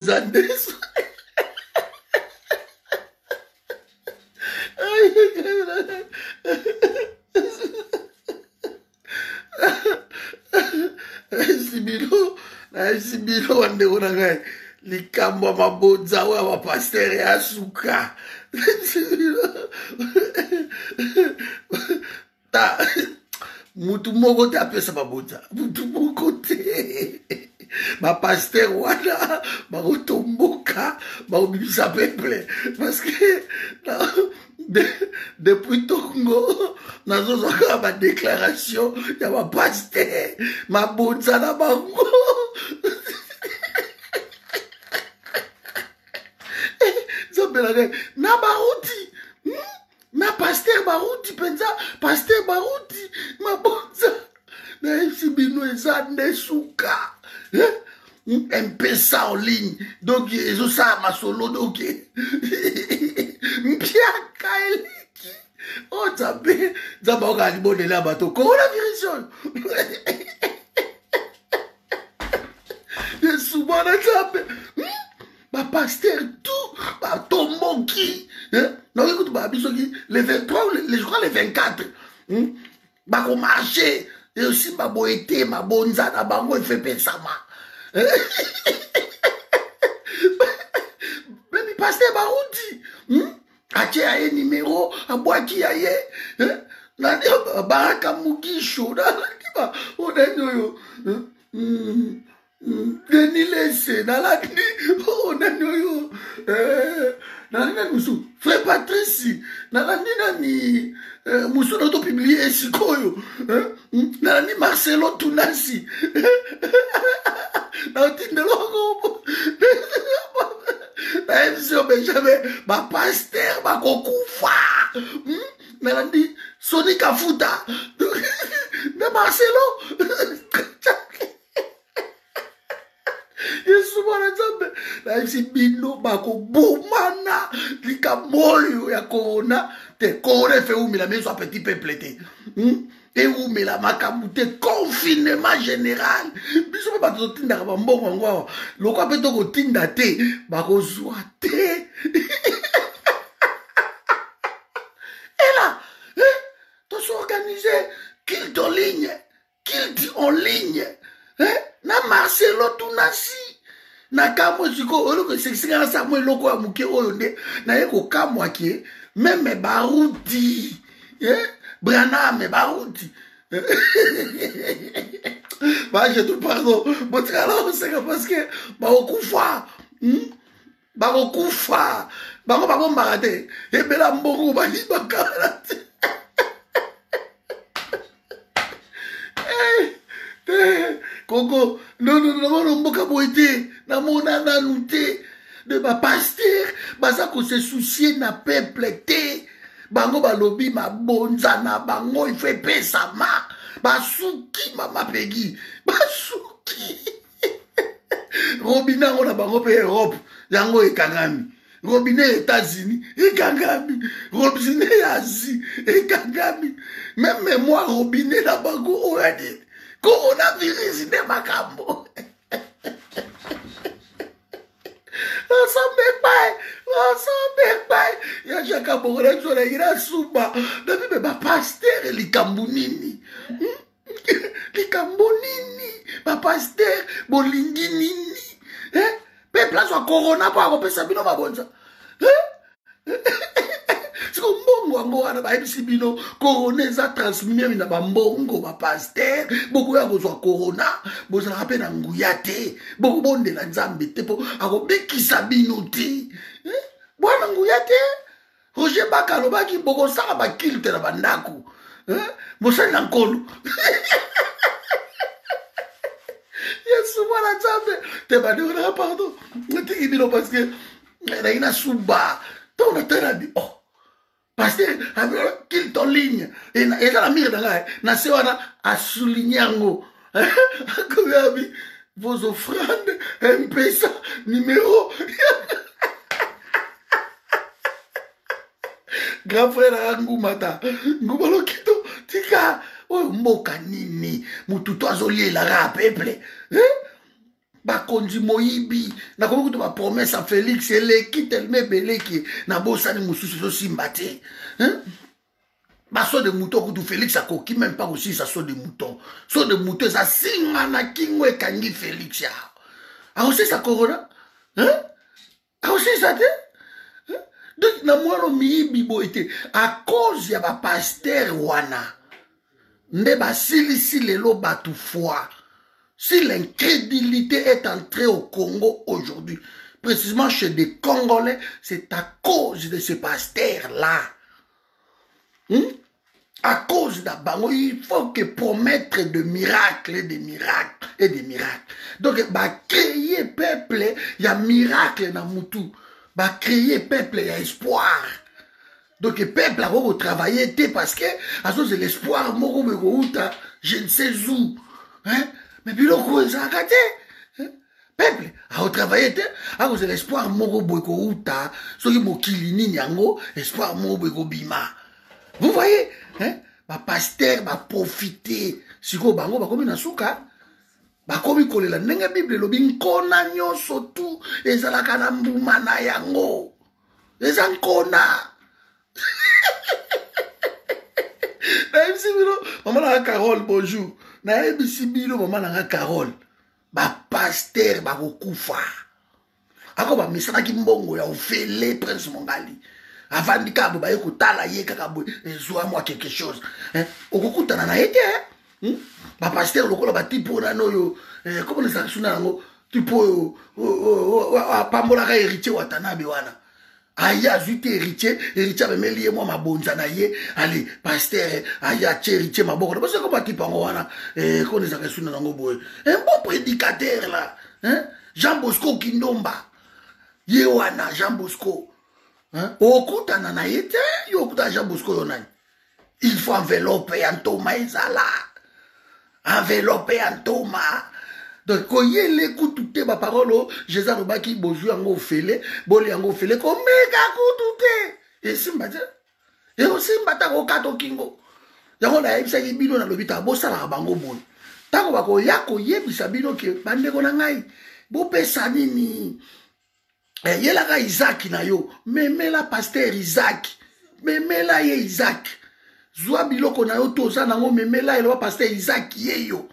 Zandeso. Sibilo wande unagai likamba mabonza wa mapastere ya suka. Ta mutu moko te apesa mabonza, mutu moko te. Ma pasteur wana bakotomboka bakobimisa peuple parce que depuis Tongo nazozwaka badéclaration ya bapasteur mabonza na bango zambelaka na baruti na pasteur baruti penza pasteur baruti mabonza na esi bino eza nde suka M-Pesa en ligne, donc ils ont ça à ma solo, donc Mpiaka eleki, oh Zambé, Zamba oka libonde la bateau, coronavirus, et souvent na Zambé, ma pasteur tout, ma tomboki, non écoute, ma bisoki, les 23, je crois les 24, ma marché, et aussi ma boété, ma bonza, na bango, il fait pesama. Baby pasteur baruti ache aye numéro abwaki aye nani baraka mugisho nani onanyoyo Denis Lesse nalani onanyoyo nani musu frère Patrice nalani nani musu noto publier sikoyo nani Marcelo Tunasi na émission Benjamin ma pasteur bakokufa nalandi Sonic Afuta na Marcelo Yesu mwana Nzambe na isi bino bakobomana likamboyo ya corona te corona fe umila meso a petit peuple te et umila makambu te confinement général biso pe bato tindaka bambongo yango awa loko ape tokotinda te bakozwa te et là tosorganize kilt en ligne na Marcelo Tunasi na kamwe siko oloko sekisika sa mwe loko ya muke oyo nde na ye ko kamwa ke meme baruti Branham baruti bah j'ai tout pardon bon alors c'est parce que bakokufa bakokufa bango babombaka te ebela mbongo balibaka te Koko, non, mboka boite, na mona na nute, de ma pasteur, baza ko se soucier na peuple te, bango balobi ma bonza na bango, il fait pesa ma, basuki mama pegi, basuki. Robinet on a bango pe Europe, yango ekangami. Robinet États-Unis, ekangami. Robinet Asie, ekangami. Même moi, robinet na bango, on a dit. Coronavirus de makambo. Ensemble pai. Ya chaka bora zona ira suba. Na bibe ba pasteur likambunini. Likambunini. Ba pasteur bolingi nini. Pe place wa corona pa ko pesa bino mabonza. Siko mbongo wango wana ba ebisi bino corona eza transminer na bambongo ba pasteur boko ya kozwa corona bozala kape na nguya te boko bondela Nzambe te po akobekisa bino te bwana nguya te Roger Bakalo baki boko saka bakilte na bandako mosali na nkolo Yesu mwana Nzambe te badona pardon tiki bino parce que na ina suba to na tena di oh parce qu'il est en ligne et dans la mire na se wana a souligné yango vos offrandes M-Pesa numéro grand frère Ngumata Ngumalo kito tika oyo mboka nini mutu to azolela ka peuple bakonzi moyibi nakomi kutu bapromese ya Félix eleki telema ebeleki na bosani mosusu ezosimba te baso de mouton kutu Félix akoki même pas kosilisa so de mouton eza singa na kingo ekangi Félix ya akosilisa korona akosilisa te donc na mwana miyibi boye te à cause ya bapaster wana nde basilisi lelo batu foi. Si l'incrédulité est entrée au Congo aujourd'hui, précisément chez des Congolais, c'est à cause de ce pasteur-là. À cause d'Abango, il faut que promettre de miracles et des miracles et des miracles. Donc, créer peuple, il y a miracle dans Moutou. Créer peuple, il y a espoir. Donc, le peuple a travaillé parce que, à cause de l'espoir, je ne sais où. Mais puis, le peuple a travaillé à cause de l'espoir, espoir, vous voyez, pasteur va profiter. Si vous avez comme une souka, bakomi kolela ndenge Bible lobi nkona nyonso tu ezalaka na mbuma na yango. Eza nkona. Na ebisibilo maman na Carole bonjour. Na ebisibilo maman na Carole. Ba pasteur ba kokufa. Ako ba misana ki mbongo ya ofele Prince Mongali. Avant dikabo ba yekutala ye kaka boy ezwa moi quelque chose. Okukutana na yete ba pasteur lokola ba tipo na noyo comment ça suna ngo tipo pambola ka héritier watanabe wana. Aya zuite héritier ba melie moi mabonza na ye allez pasteur aya héritier maboko parce que comme tipo ngo wana comment ça suna ngo boy. Un bon prédicateur là, Jean Bosco Kindomba. Ye wana Jean Bosco. Okutana na yete yokuta Jean Bosco yonani. Il faut envelopper en Thomas ezala. Enveloppé en Thomas. Donc, quand il écoute toutes ma parole, Jésus a dit bonjour en ofele, boli en ofele, comme méga coutute. Et si m'a dit, et aussi m'a dit au kato kingo. Yango na yebisa yibino na lobita bosa la bango boy. Tango bako yako yebisa bino ke bande ko na ngai. Bo pesa nini? Yela ka Isaac na yo, memela pasteur Isaac. Memela ye Isaac. Zwa biloko na yo toza nango memela elo pasteur Isaac yeyo.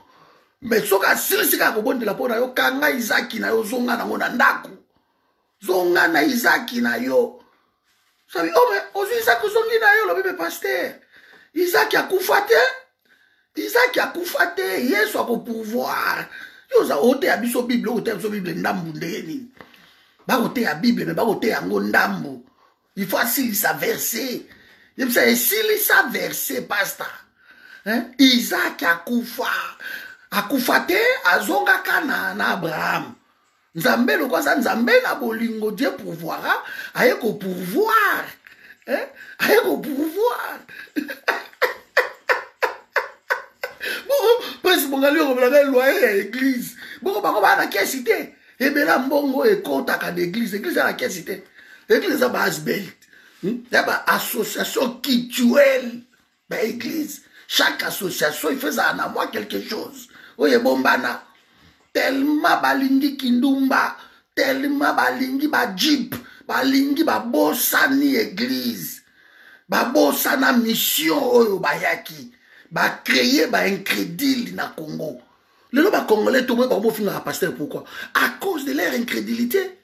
Mais soka silisika ko bonde la pona yo kanga Isaac na yo zonga nango na ndaku. Zonga na Isaac na yo. Sabi oh mais ozu Isaac zongi na yo lo bebe pasteur. Isaac akufa te. Isaac akufa te. Yesu ako pouvoir. Yo za ote ya biso Bible ote ya biso Bible ndambu ndeni. Ba ote ya Bible mais ba ote ya ngo ndambu. Il faut asilisa verset. Il faut asilisa verset pasteur. Isaac akufa. Akufa te azonga kana na Abraham. Nzambe lo kwa nzambe na bolingo Dieu pouvoir. Aye ko pouvoir. Aye ko pouvoir. Bon, parce que Mongali on va loyer à l'église. Bon, ba ko ba na kiesité. Et bien là mbongo e kota d'église, église à la kiesité. Église à base belt. Là ba association culturelle. Ba église, chaque association il fait ça en moi quelque chose. Oye bombana. Tellement balingi kindumba, tellement balingi ba jeep, balingi ba bosani église. Ba bosana mission oyo bayaki. Ba créer ba incrédule na Congo. Les gens congolais tout le monde va finir à pasteur pourquoi? À cause de leur incrédulité.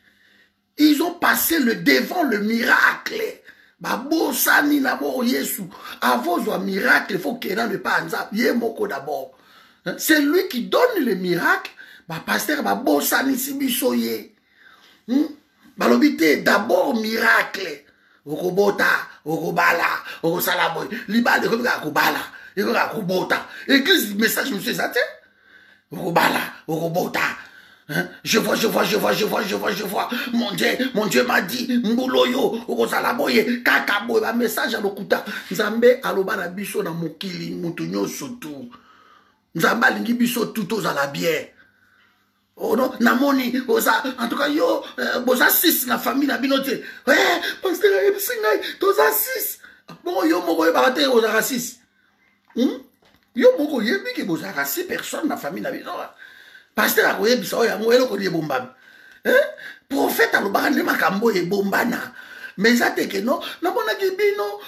Ils ont passé le devant le miracle. Ba bosani na bo Yesu. Avant un miracle, il faut qu'il ne pas anza yemoko d'abord. C'est lui qui donne le miracle. Ba pasteur ba bosani si bisoye. Ba lobité d'abord miracle. Okobota, okobala, okosalaboy. Liba de kobika okobala. Ikoka okobota. Église message monsieur Zaté. Okobala, okobota. Je vois. Mon Dieu m'a dit, Mbouloyo, okosalaboye, kakaboy, ba message à l'okuta. Nzambe aloba na biso na mokili, mutunyo sotu. Nzamba lingi biso tout aux à la bière. Oh non, namoni, oza, en tout cas, yo, boza 6 na famille na binote. Pasteur, ebisingay, toza 6. Bon, yo moko yebarate, oza 6. Yo moko yebi ki boza 6 personnes na famille na binote. pasteur akoyebisa oyo yango eloko ni ebombami. Prophète alobaka nde makambo ebombana. Mais eza teke no namonaki bino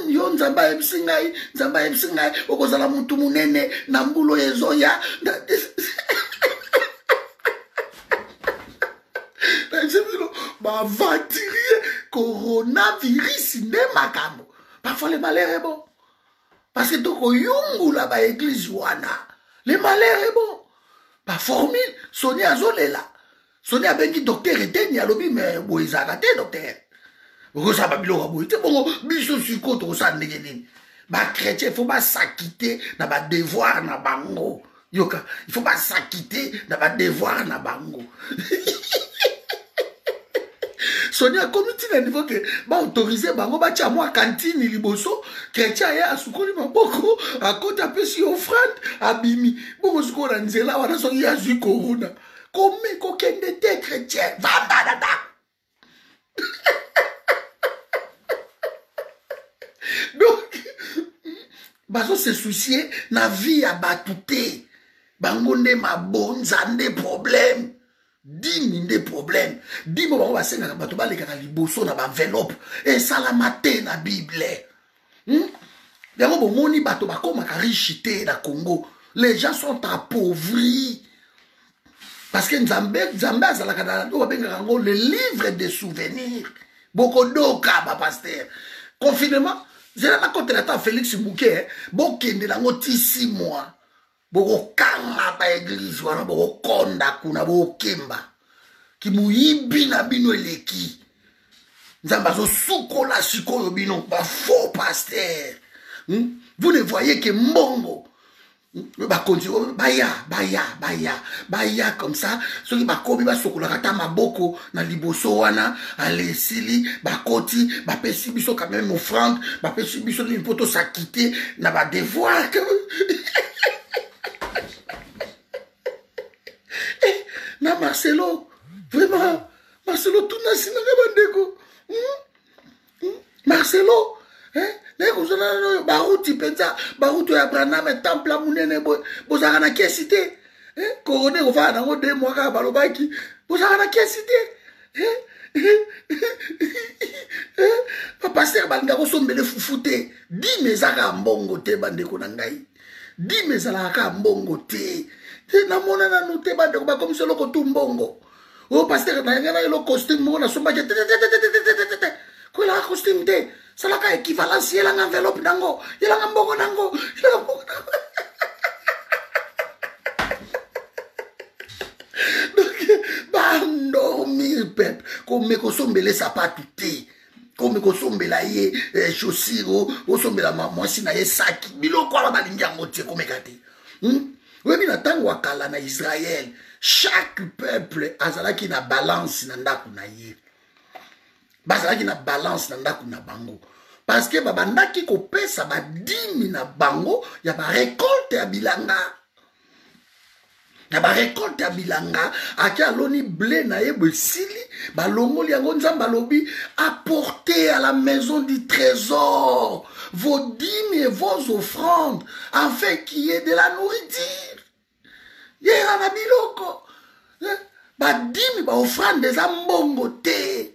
yo nzambe ayebisi ngai okozala mutu munene na mbulo ezoya bavatirie coronavirus nde makambo. Parfois le malheur est bon. Parce que tokoyungula ba église wana. Le malheur est bon. Ba formule Sonia azolela. Sonia abengi docteur eteni alobi mais boizaka te docteur. Okosa babilo ka boite bongo biso siko to sa ndenge nini. Ba chrétien faut pas s'acquitter na ba devoir na bango. Yoka, il faut pas s'acquitter na ba devoir na bango. Sonia comité na niveau que ba autoriser bango ba tia moi cantine liboso chrétien ya asukoli maboko akota pesi offrande abimi bongo siko na nzela wana so ya zu corona comme ko kende te chrétien vanda dada. Donc bazo se soucier na vie ya batute bango nde mabonza nde problème. 10 000 des problèmes. 10 000 on va se na bato baleka liboso na ba enveloppe et salamate na Bible. Yango bomoni bato bakoma ka richité na Congo. Les gens sont appauvris. Parce que Nzambe azalaka na do benga ngo le livre des souvenirs. Boko doka ba pasteur. Confinement, j'ai la côté la Félix Mouké, bokende lango ti 6 mois. Boko kanga ba église wana boko konda kuna boko kemba ki muyibi na bino eleki nzamba zo sukola sikoyo bino ba faux pasteur. Vous ne voyez que mbongo ba continue baya comme ça soki ba kobi ba sokola kata maboko na liboso wana alesili ba koti ba pesi biso quand même offrande ba pesi biso ni poto s'acquitter na ba devoir que na Marcelo, vraiment, Marcelo, tout n'a pas bandeko. Marcelo, neko zona baruti penza, baruti ya Branham temple munene bozaka na kiesité. Corona ko fa na ngo 2 mois ka balobaki, bozaka na kiesité. Papa pasteur balinga ko sombele fufute, 10 mezaka mbongo te bandeko na ngai. 10 mezalaka mbongo te. Na mona na note ba de ba comme solo ko tumbongo. O pasteur na ngana lo costume mo na somba je ko la costume te. Sala ka équivalence yela nga enveloppe nango. Yela nga mbongo nango. Donc ba dormir peuple comme ko sombele sapatu te. Comme ko sombela ye chaussure o sombela mwasi na ye saki. Biloko ala balingi yango te comme kate. Oui, mais tango wakala na Israël, chaque peuple azalaki na balance na ndaku na ye. Bazalaki na balance na ndaku na bango. Parce que babandaki ko pesa ba 10 na bango ya ba récolte ya bilanga. Ya ba récolte ya bilanga, aki aloni blé na ye besili, ba longoli yango nzamba lobi apportez à la maison du trésor vos dîmes et vos offrandes afin qu'il y ait de la nourriture. Yera na biloko. Ba dîmes ba offrande des ambongo te.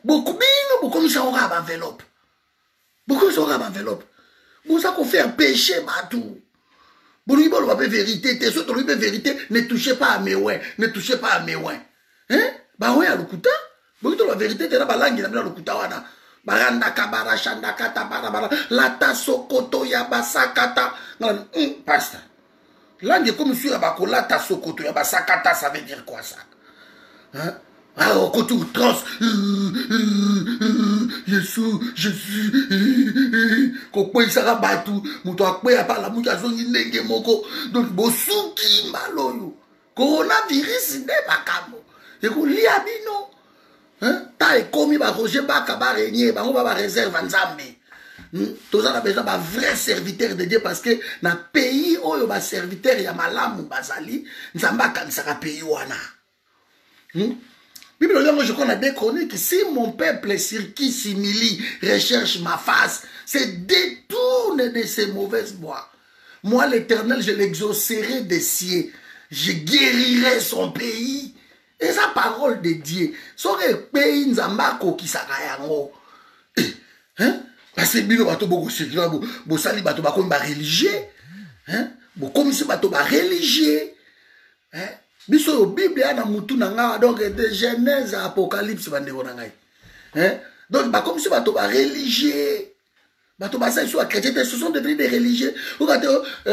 Beaucoup bino beaucoup misa ora ba enveloppe. Beaucoup ça ora ba enveloppe. Vous ça qu'on fait un péché batou. Bon, il va vérité, t'es sûr, la vérité, ne touchez pas à mes ouins, ne touchez pas à mes ouins. Hein? Bah ouais, à l'okuta. Bon, la vérité, t'es là, bah langue, il a l'okuta, wana. Baranda kabara, shanda kata, barabara, lata sokoto, yabasa kata. Pasta. Langue, comme si yabako, lata sokoto, yabasa kata, ça veut dire quoi ça? Hein? Ah, au côté trans, Jésus, Koko isara batu, muto akwe apala mucha zongi nenge moko, donc bosuki maloyo, coronavirus ne bakamo, yeko liya bino, ta ekomi ba roger baka ba régner, ba ba réserve nzambe. Tous on a besoin d'un vrai serviteur de Dieu parce que dans le pays où il y a serviteur, il y a malamu bazali, nzamba kanisaka pays wana. Bible, je connais des chroniques. Si mon peuple sur qui s'humilie recherche ma face, se détourne de ses mauvaises voies. Moi, l'Éternel, je l'exaucerai des cieux. je guérirai son pays. Et sa parole de Dieu. Son pays nzambako qui s'akayango. Hein? Parce que bino bato boko sekira bo sali bato ba comme ba religieux. Hein? Bo comme si bato ba religieux. Hein? Biso yo Bible ana mutu na nga donc de Genèse à Apocalypse bande ko na ngai. Hein? Donc ba comme si bato ba religieux. Bato basa iso chrétien ce sont devenus des religieux. Regardez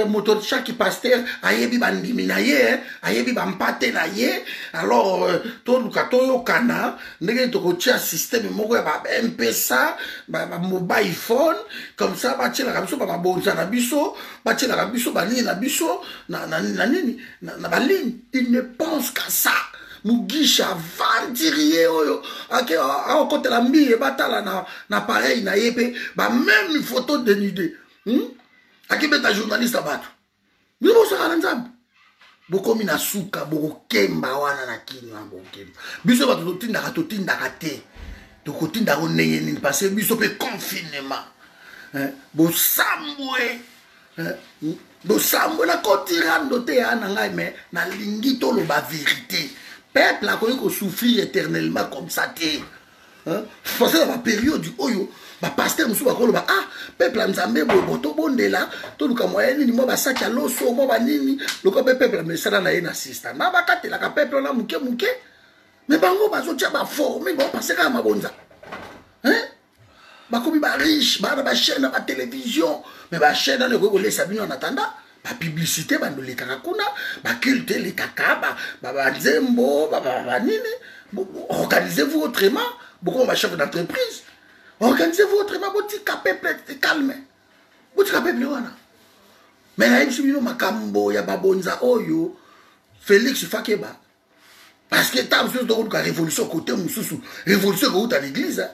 moto chaque pasteur ayebi bandimi na ye, ayebi bampate na ye. Alors to lukato yo kana ndenge to ko tia système moko ya ba MP3 ba mobile phone comme ça ba tia la biso ba bonza na biso, ba tia la biso ba ligne na biso na nini na ba ligne. Il ne pense qu'à ça. Mugisha vandirier oyo ake a côté la mbi e batala na pareil na yepe ba même photo de nudé ake beta journaliste bato bibo saka nzambe bokomi na suka bokemba wana na kinwa bokemba biso bato totindaka te tokotinda ko ndenge nini parce que biso pe confinement bosambwe na kotirando te ana ngai mais na lingi to lo ba vérité. Peuple a connu qu'on souffrir éternellement comme ça. Parce que dans la période du Oyo, le pasteur Moussou Bakolo, peuple a nzambe boto bonde là, tout le moyen ni moi ba sac à l'osso, moi ba nini, le peuple mais ça na un assistant. Na ba kate la peuple na muke. Mais bango ba zo tia ba formé bon parce que ma bonza. Hein? Ba komi ba riche, ba chaîne ba télévision, mais ba chaîne na ko laisser bino en attendant. La publicité, bah, les kakakuna, bah, culte, les kaka, bah, zembo, bah, nini. Organisez-vous autrement. Beaucoup on va chef d'entreprise. Organisez-vous autrement. Vous dites qu'à calme. Vous dites qu'à peuple, mais là, il y a makambo, ya babonza, oyo, Félix Fakeba. Parce que t'as besoin de la révolution côté Moussou, révolution côté à l'église.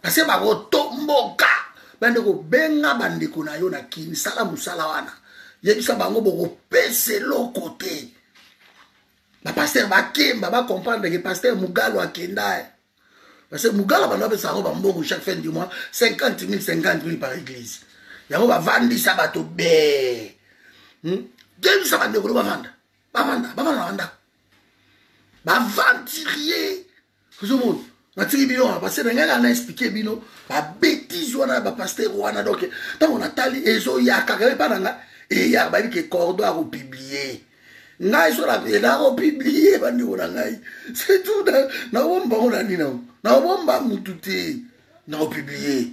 Parce que, bah, tomboka, bandeko, benga, bandeko, na yo, na kini, sala musala wana. Yebisa bango boko pese lo côté. Ba pasteur ba kemba ba comprendre que pasteur Mugalo akenda. Parce que Mugalo ba nobe sango ba mbongo chaque fin du mois 50 000 par église. Yango ba vandi sa bato be. Yebisa ba ndeko ba vanda. Ba vanda. Ba vendirier. Vous monde. Na tiri bino parce que nga na expliquer bino ba bêtise wana ba pasteur wana donc tant on a tali ezo ya kaka pa nanga. Et il y a que Cordo a republié. Ngai sur la vie, a republié, c'est tout. Na bomba on a dit non. Na bomba mututé. Na republié.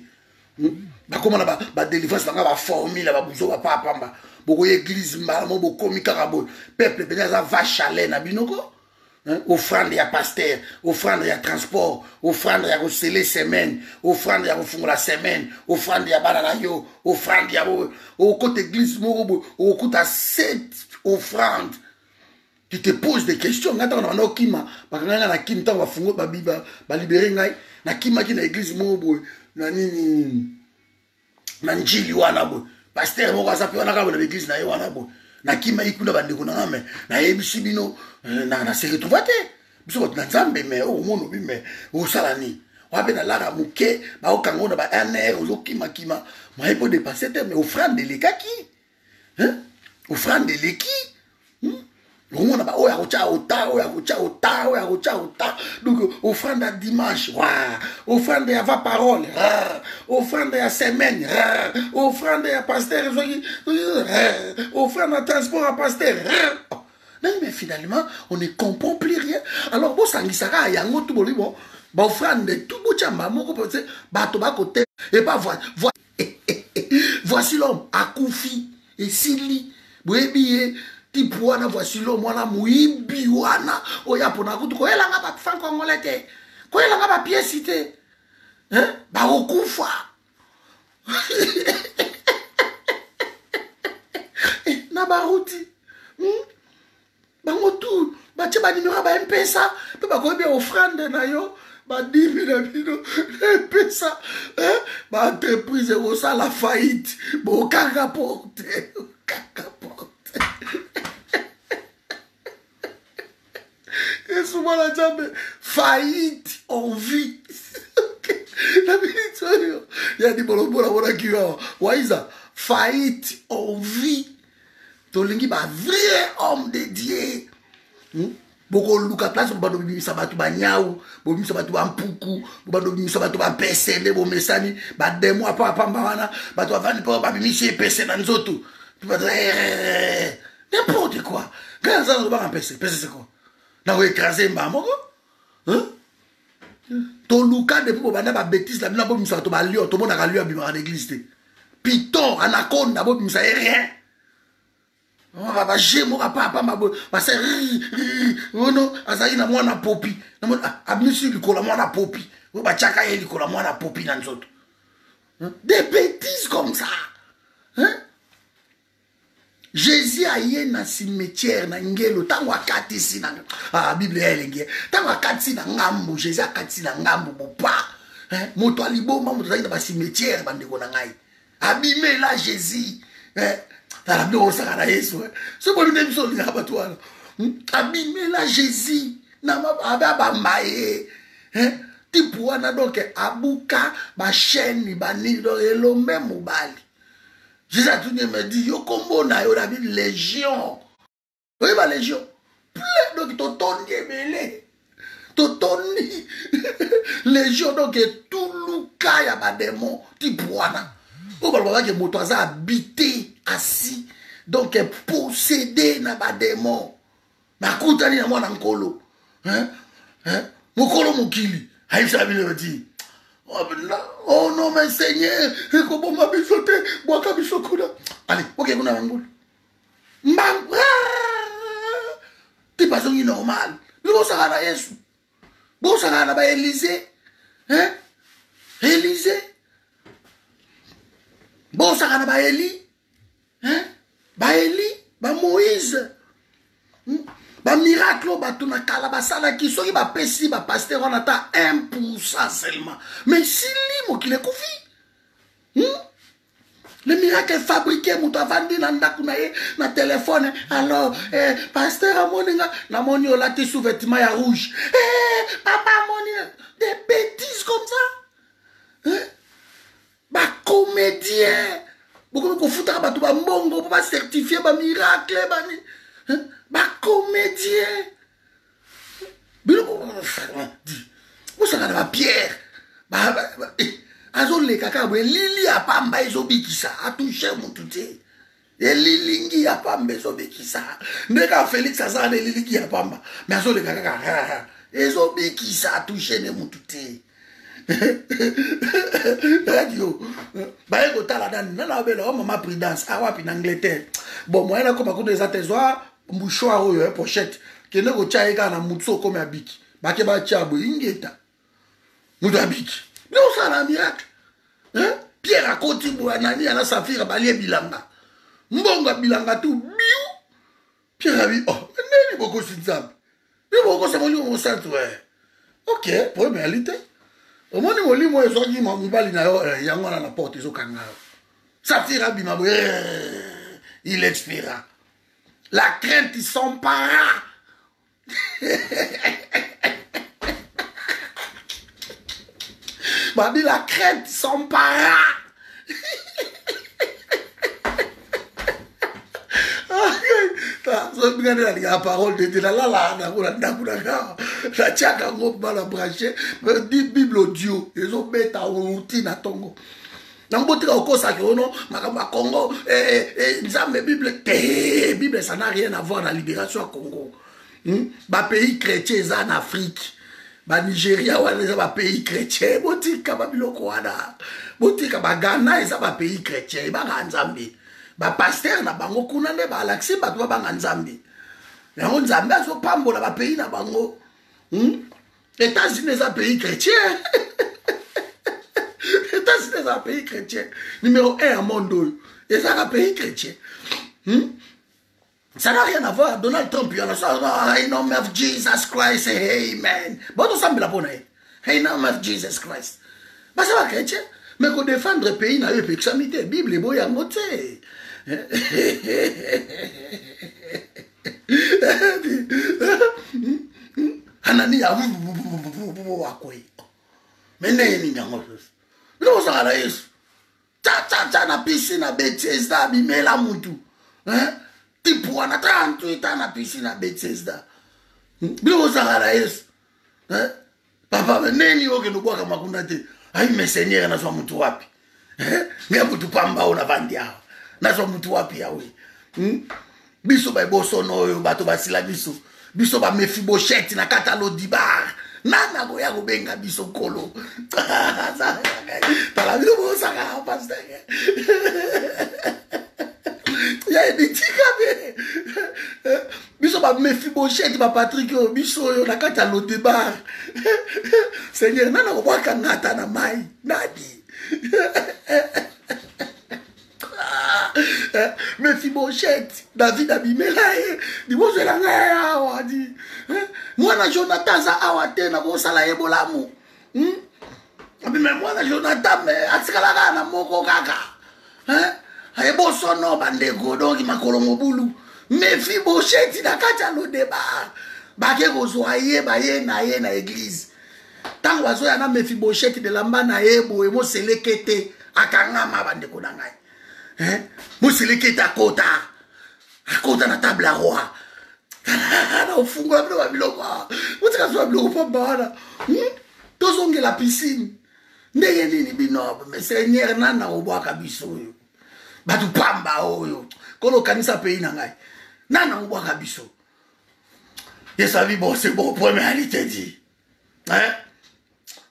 Ba comment na ba délivrance ba formule ba buzo ba papa. Boko église malamo boko mikarabo. Peuple peut-être va chalet na binoko. Offrande ya pasteur, offrande ya transport, offrande ya recéler semaine, offrande ya refunga la semaine, offrande ya banana yo, offrande ya au côté église morobo, au côté 7 offrandes. Tu te poses des questions, ngata na okima, bakanga na kim tango bafungo ba biba, ba libérer ngai, na kima ki na église morobo, na nini na njili wana bo. Pasteur moko sa pe wana ka na église na yo wana bo. Na kima ikuna bandeko na ngame, na yebisi bino na se retrouver te biso ko na nzambe mais o mono bi mais o salani wa be na lara muke ba o kango na ba NR o kima moi pour dépasser te mais offrande de lekaki hein offrande de leki on na ba o ya ko cha ota donc offrande à dimanche wa offrande à va parole offrande à semaine offrande à pasteur offrande à transport à pasteur. Mais finalement, on ne comprend plus rien. Alors, bon, ça n'isara, il y a un autre bon, bon, offrande de tout bout de chamba, mon côté, bateau bas côté, et pas voici l'homme, Akoufi, et Sili, Bouébié, Tipouana, voici l'homme, wana, Mouibi, wana, Oya, Ponakutu, quoi, elle a pas fan congolais, quoi, elle a pas pièce cité, hein, bah, au Koufa. Nabarouti, bango tout batie banimero ba mpesa mpe bakoyebi offrande na yo badimi na bino mpesa baentreprise ekosala faillite bokanga porte esuma na nzambe faillite en vie na biniti oyo ya dibolombola monaki yo waiza faillite en vie tolingi ba vrai homme de Dieu. Boko luka place bando bimisa batu ba nyau, bimisa batu ba mpuku, bando bimisa batu ba pesele, bo mesani, ba demo apa pamba wana, batu avani pa ba bimisi pese na nzoto. Tu vas dire n'importe quoi. Quand ça on va pese, pese c'est quoi? Na ko écraser mba moko. Hein? To luka depuis bo banda ba bêtise la bina bo bimisa to ba lion, to mona ka lion bima en église te. Python, anaconda bo bimisa rien. On va pas gémo papa ma bo parce non azali na mwana popi na mwana abimisi likola mwana popi we ba chaka ye likola mwana popi na nzoto des bêtises comme ça hein. Jésus a yé na cimetière na ngelo tango akati si na Bible elengi tango akati na ngambo Jésus akati na ngambo bopa hein moto aliboma moto zali na ba cimetière bandeko na ngai abimé là Jésus hein. La Bible osaka Yesu ce bon ne biso linga bato wana abimé la Jésus na ba maye hein tipu wana donc abuka ba chaîne ba ni do elombe mobali Jésus a tout me dit yo kombo na yo la Bible légion oui ba légion plein donc totoni ebele totoni légion donc tout luka ya ba démon tipu wana o ba ba ke moto aza habité assis donc possédé na ba démon nakutani na mwana nkolo hein mokolo mokili aisa bile dit oh non mais Seigneur comment m'a bisoté boka bisokuna allez OK kuna ngulu mbanga ti pas ngi normal lo saka na Yesu bo saka na ba Élysée hein Élysée bo saka na ba Élie hein? Ba Eli, ba Moïse, ba miracle, ba tuna kala, ba sala qui soki ba pesi, ba pasteur, on attend 1% seulement. Mais si limo qui le koufi, le miracle fabriqué, mouto avandi nanda kunaye, na téléphone, alors, pasteur amoninga, na moni o lati sous vêtement ya rouge. Papa amoninga, des bêtises comme ça. Hein? Ba comédien. Beaucoup de foutre à ba mbongo pour pas certifier ba miracle ba comédien. Vous savez ba pierre ba azole kaka bo lili apamba ezobikisa a toucher mon touté. Et lilingi apamba ezobikisa. Ndeka Félix azane lilingi apamba. Mais azole kaka ezobikisa a toucher ne mon touté. Radio ba eko tala dani na bela mama prudence awapi na Angleterre bon moi na koma ko des atezwa mouchoir oyo pochette kende ko chaika na mutso comme abiki ba ke ba chabo ingeta muto abiki no sala miracle hein Pierre akoti bo anani ana safira balie bilanga mbonga bilanga tu biu Pierre abi oh neni boko sinzambe ni boko sa moli mo santo OK pour réalité au moins ni moi zo ki mobali na yo yango na porte zo kanga Safira bima il expira la crainte s'empara babi la crainte s'empara la parole de Dieu la tchaka ngomba la branché Bible audio ils ont mis ta routine à tongo n'importe quoi ça que non makamba Congo nzambe Bible ça n'a rien à voir dans la libération à Congo ba pays chrétien en Afrique ba Nigeria wala ba pays chrétien botika ba biloko wana botika ba Ghana eza ba pays chrétien ba nzambe ba pasteur na bango kuna nde ba alaxi ba to ba nzambe yango nzambe azo pambola ba pays na bango États-Unis est un pays chrétien. États-Unis est un pays chrétien. Numéro 1 au monde. C'est un pays chrétien. Ça n'a rien à voir. Donald Trump, il y en a ça. In the name of Jesus Christ, amen. Bon, tout ça, me l'a bonne. In the name of Jesus Christ. Bah, ça va chrétien. Mais qu'on défendre le pays, n'a eu plus que ça, la Bible est beau, il y a un mot. Anani ya wakwe mene ni nyango no sala Yesu cha na piscine na bêtise da bimela mutu hein Tipo, on a 38 ans na piscine à Bethesda. Bilo Sahara yes. Papa, neni oke nubwa kama kunate. Ai mesenyera na swa mtu wapi. Ngia mtu pamba ona vandi hao. Na swa mtu wapi yawe. Biso ba boso no bato basila biso. Biso ba Mephibosheth na kata Lodibar. Nana go ya go benga biso kolo. Tala bilo bo saka pastor. Ya di tika be. Biso ba Mephibosheth ba Patrick biso yo na kata Lodibar. Seigneur nana go bwaka ngata na mai. Nadi. Mephibosheth David abimela ye di bozo la ngaya awa di mwana Jonathan za awa tena bosala ye bolamu abime mwana Jonathan me atsikala na moko kaka aye boso no bandeko donki makolo mobulu Mephibosheth na kacha Lodibar bake kozwa ye ba ye na église tango bazoya na Mephibosheth de lamba na ye bo emo selekete akangama bandeko na ngai Moussileke ta kota. A kota na table à roi. Na ufungo abilo babiloko. Mutika so babiloko pa bana. Tozonge la piscine. Ndenge nini binobo. Mais Seigneur nana obwaka biso yo. Batu pamba oyo. Kolo kanisa pays na ngai. Nana obwaka biso. Yesu vie bon c'est bon pour réalité dit.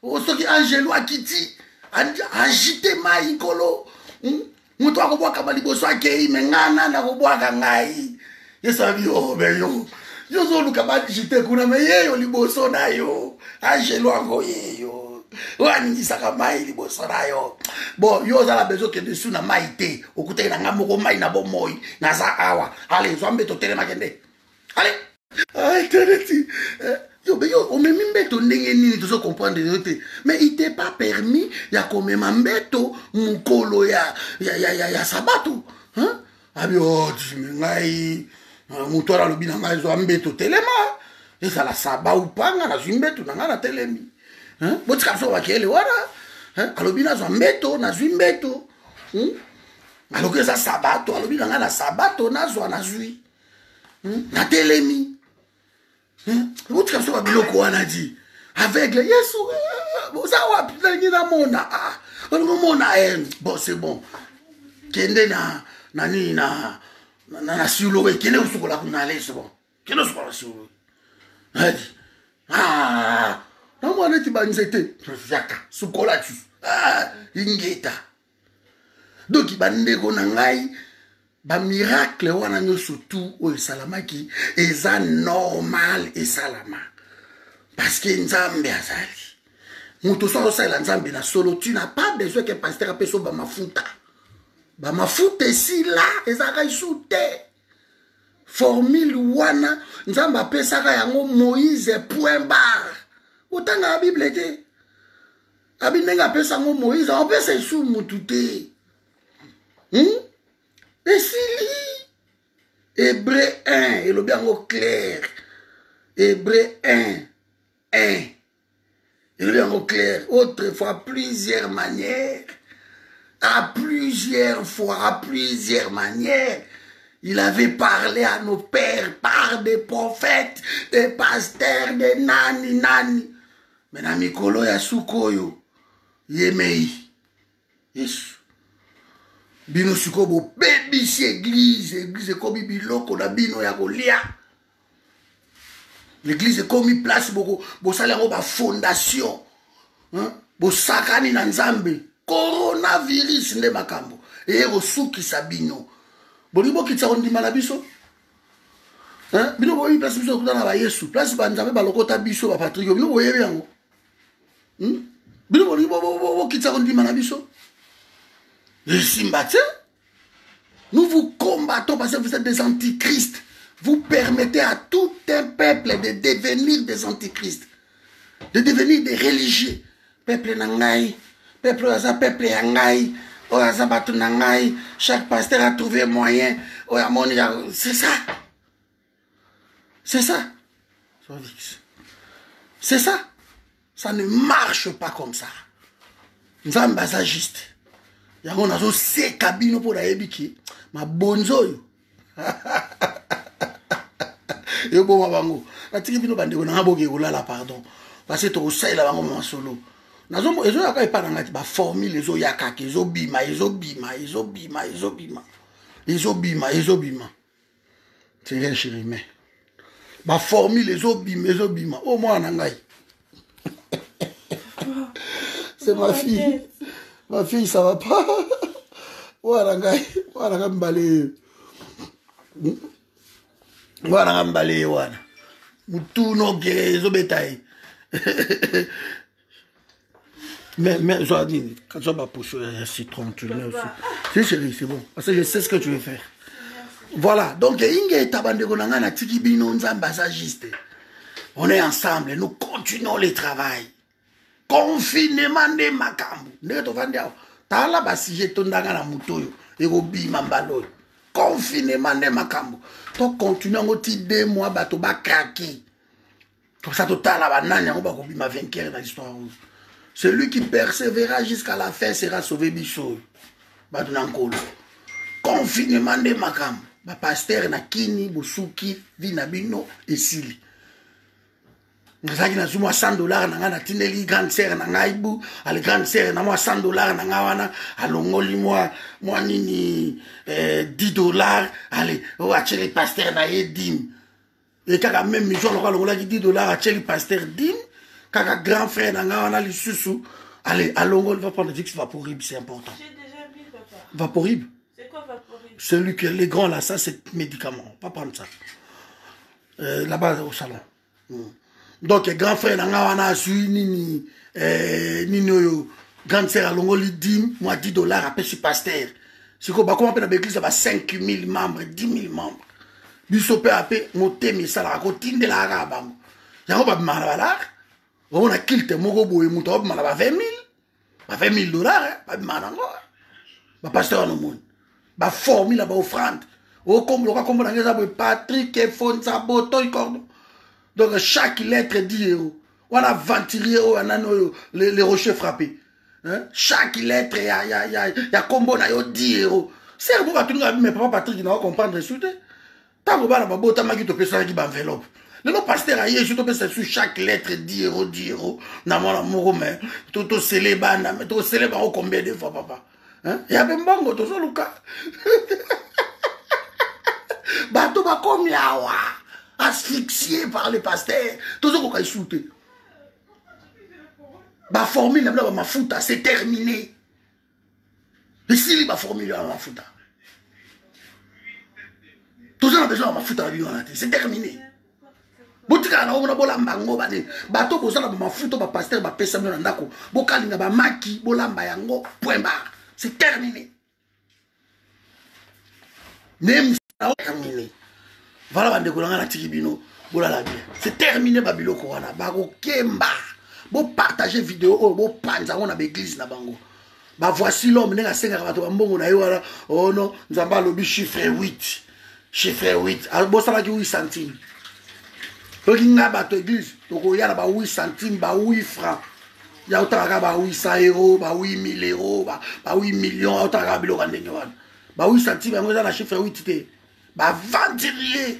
O soki angelo akiti. Agite mai kolo. Mutu akobwaka maliboso akei mengana na kobwaka ngai yesabi o beyo yozo luka badijite kuna me yeyo liboso na yo angelo ango yeyo wani saka mai liboso na yo bon yo za la bezo ke dessus na mai te okute na ngamoko mai na bomoi na za awa ale zombe to tele makende ale ay teneti yo beyo o memi mbeto ndenge nini to so comprendre yote mais il t'est pas permis ya komema mbeto mukolo ya sabato hein abi o ngai mutora lobina ngai zo mbeto telema esa la saba upanga na zimbeto na ngana telemi hein botika so wakele wana hein alobina zo mbeto na zimbeto aloke za sabato alobina ngana sabato na zo na zui na telemi vous avez ça biloko wana dit avec les Yesu ça wa pingi na mona on mona bon c'est bon kende na nani na sulo we kende usukola kuna le c'est bon kende usukola sulo hadi na mwana ti banzete yaka sukola tu ingeta donc bande ko na ngai ba miracle wana nyo surtout o salamaki eza normal et salama parce que nzambe azali muto so sala nzambe na solo tu n'as pas besoin que pasteur apeso ba mafuta si là ezaka isute formule wana nzambe apesaka yango Moïse point barre otanga Bible te abinenga pesa ngo Moïse on pesa isu mutute et si Hébreu 1, et le bien clair. Hébreu 1, et le bien clair. Autrefois, plusieurs manières. À plusieurs fois, à plusieurs manières. Il avait parlé à nos pères par des prophètes, des pasteurs, des nani. Maintenant, Mikolo Yasukoyo, Yemei. Yes. Bino sukobo baby si église comme biloko na bino ya kolia l'église comme place boko bo sala ngo ba fondation bo sakani na nzambe coronavirus nde makambo e ko suki sabino bolibo kitsa ondima na biso bino bo place biso kuna ba Yesu place ba nzambe ba lokota biso ba Patrick bino bo yebe yango bino bo kitsa ondima na biso. Nous vous combattons parce que vous êtes des antichrists. Vous permettez à tout un peuple de devenir des antichrists, de devenir des religieux. Peuple nangai, peuple aza, peuple yangai, oyaza batu nangai. Chaque pasteur a trouvé moyen. C'est ça. C'est ça. C'est ça. Ça ne marche pas comme ça. Nzambe aza juste. Yango nazo se kabino pour la ebiki ma bonzo yo Et bon, bango. La tiki bino bande ko na boke ko la pardon. Parce que to sai la bango ma solo. Nazo ezo yaka epa na ba formule ezo yaka ke ezo bima. C'est rien chéri mais. Ba formule ezo bima. Oh moi na ngai. C'est ma fille. Ma fille ça va pas. Voilà ngai, voilà mbale. Voilà mbale wana. Mutu no gezo betaille. Mais Zoadine, quand tu vas pousser un citron, tu le mets aussi. Si chérie, c'est bon. Parce que je sais ce que tu veux faire. Voilà. Donc, on est ensemble. Nous continuons le travail. Confinement de Makambu. Confinement de Makambu. Donc, continuons aussi 2 mois, bateau va craquer. Comme ça, total, la banane, on va ma vainqueur dans l'histoire rouge. Celui qui persévérera jusqu'à la fin sera sauvé biso. Badunankolo. Confinement de Makam. Ba pasteur na kini, bosuki, vinabino, esili. Ngazaki na zuma $100 na nga na tineli grande sœur na ngaibu, ale grande sœur na moi $100 na nga wana, alongoli moi nini $10, ale o acheli pasteur na yedim. Et kaka même mission local on l'a dit $10 acheli pasteur dim. Kaka grand frère n'a pas les sous. Allez, allons, on va prendre des Vaporib, c'est important. J'ai déjà vu, papa. Vaporib? C'est quoi Vaporib? Celui que les grands là, ça c'est médicament. On va prendre ça. Là-bas au salon. Donc, grand frère n'a pas nini grande sœur à l'ongoli dim, moi $10 après ce pasteur. C'est quoi, comment on appelle l'église, 5 000 membres, 10 000 membres. Bisopé après, monter, mais ça la cotine de la arabe. Y'a pas de mal. On a quitté mon robot et mon top, mais on a 20 000. $20 000, pas de mal encore. Bah, pasteur, non, monde. Bah, formule, bah, offrande. Au comme on a Patrick, Fonsa, Boto, cordon. Donc, chaque lettre 10 €. On a 20 €, on a les rochers frappés. Hein? Chaque lettre, il y a combo, il y a 10 €. C'est pour tout le monde, mais papa Patrick, il n'a pas comprendre, résultat. Tant que bah, Boto, m'a dit, tu peux faire une enveloppe. Le pasteur a eu, je te sur chaque lettre 10 €, 10 €. N'a mon amour, mais tout célébra, combien de fois, papa? Hein? Il y a même bon, tout ça, Lucas. Bateau, bah, comme yawa, asphyxié par les pasteurs, tout ça, qu'on a shooté. Bah, formule, ma fouta, c'est terminé. Et si, ma formule, ma fouta. Tout ça, on a besoin de ma fouta, c'est terminé. Botika na ona bolamba ngo bane bato bozala ba mafuto ba pasteur ba pesa mona ndako bokalinga ba maki bolamba yango point barre c'est terminé même ça terminé voilà bande ko nga na tikibino bolala bien c'est terminé ba biloko wana ba ko kemba bo partager vidéo bo panza on a l'église na bango ba voici l'homme nga senga bato ba mbongo na yo wana oh non nzamba lobi chiffre 8 bo sala ki 8 centimes. Donc, il y a une église, il y a 8 centimes, 8 francs. Il y a 800 €, 8 000 €, 8 millions, il y a 8 centimes, il y a un chiffre 8. Il y a 20 €.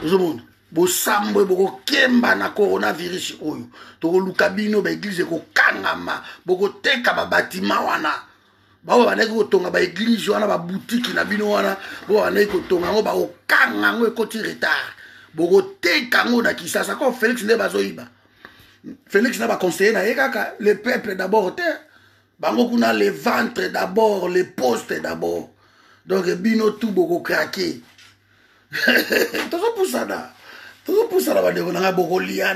Tout le monde. Bo sambo bo kemba na coronavirus oyo. To lukabino ba église ko kangama, bo teka ba bâtiment wana. Ba wana ko tonga ba église wana ba boutique na bino wana, bo wana ko tonga ngo ba ko kanga ngo ko ti retard. Bogote kango na Kisasa comme Félix ne bazoiba. Félix n'a pas conseillé na yekaka le peuple d'abord te. Bango kuna les ventres d'abord, les postes d'abord. Donc bino tout boko craquer. Tout ça pour ça là. Tout ça pour ça là ba de na boko liana.